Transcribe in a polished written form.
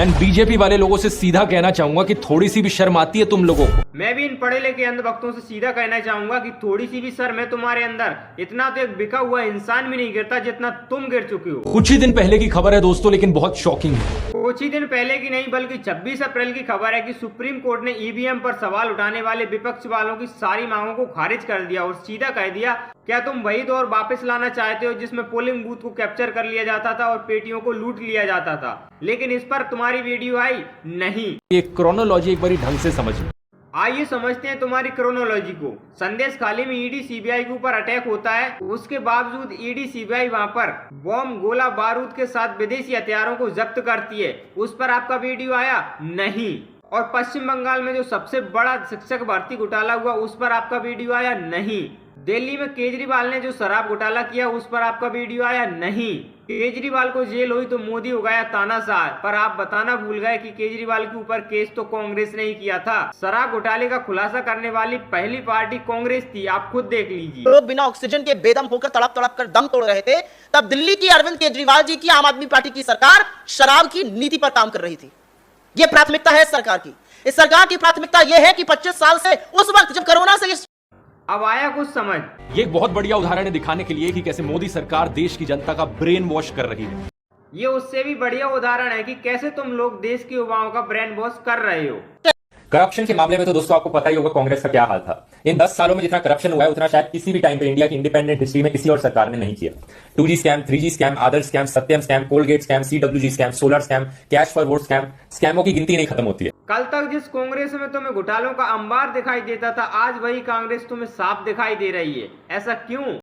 मैं बीजेपी वाले लोगों से सीधा कहना चाहूंगा कि थोड़ी सी भी शर्म आती है तुम लोगों को। मैं भी इन पढ़े लिखे अंधभक्तों से सीधा कहना चाहूंगा कि थोड़ी सी भी शर्म है तुम्हारे अंदर। इतना तो एक बिका हुआ इंसान भी नहीं गिरता जितना तुम गिर चुके हो। कुछ ही दिन पहले की खबर है दोस्तों, लेकिन बहुत शॉकिंग है। कुछ ही दिन पहले की नहीं बल्कि 26 अप्रैल की खबर है कि सुप्रीम कोर्ट ने ईवीएम पर सवाल उठाने वाले विपक्ष वालों की सारी मांगों को खारिज कर दिया और सीधा कह दिया, क्या तुम वही दौर वापस लाना चाहते हो जिसमें पोलिंग बूथ को कैप्चर कर लिया जाता था और पेटियों को लूट लिया जाता था। लेकिन इस पर तुम्हारी वीडियो आई नहीं। ये क्रोनोलॉजी एक बार ढंग से समझिए। आइए समझते हैं तुम्हारी क्रोनोलॉजी को। संदेश खाली में ईडी सीबीआई के ऊपर अटैक होता है, उसके बावजूद ईडी सीबीआई वहां पर बम गोला बारूद के साथ विदेशी हथियारों को जब्त करती है। उस पर आपका वीडियो आया नहीं। और पश्चिम बंगाल में जो सबसे बड़ा शिक्षक भर्ती घोटाला हुआ उस पर आपका वीडियो आया नहीं। दिल्ली में केजरीवाल ने जो शराब घोटाला किया उस पर आपका वीडियो आया नहीं। केजरीवाल को जेल हुई तो मोदी हो गया तानाशाह, पर आप बताना भूल गए कि केजरीवाल के ऊपर केस तो कांग्रेस ने ही किया था। शराब घोटाले का खुलासा करने वाली पहली पार्टी कांग्रेस थी, आप खुद देख लीजिए। लोग बिना ऑक्सीजन के बेदम होकर तड़प तड़प कर दम तोड़ रहे थे, तब दिल्ली की अरविंद केजरीवाल जी की आम आदमी पार्टी की सरकार शराब की नीति पर काम कर रही थी। यह प्राथमिकता है सरकार की। इस सरकार की प्राथमिकता यह है कि 25 साल से उस वक्त जब कोरोना से अब आया कुछ समझ। ये एक बहुत बढ़िया उदाहरण है दिखाने के लिए कि कैसे मोदी सरकार देश की जनता का ब्रेन वॉश कर रही है। ये उससे भी बढ़िया उदाहरण है कि कैसे तुम लोग देश के युवाओं का ब्रेन वॉश कर रहे हो। करप्शन के मामले में तो दोस्तों आपको पता ही होगा कांग्रेस का क्या हाल था। इन 10 सालों में जितना करप्शन हुआ है उतना शायद किसी भी टाइम पे इंडिया की इंडिपेंडेंट हिस्ट्री में किसी और सरकार ने नहीं किया। 2G scam, 3G scam, Adarsh scam, Satyam scam, Coalgate scam, CWG scam, solar scam, cash for vote scam, स्कैमों की गिनती नहीं खत्म होती है। कल तक जिस कांग्रेस में तुम्हें घोटालों का अंबार दिखाई देता था, आज वही कांग्रेस तुम्हें साफ दिखाई दे रही है। ऐसा क्यों?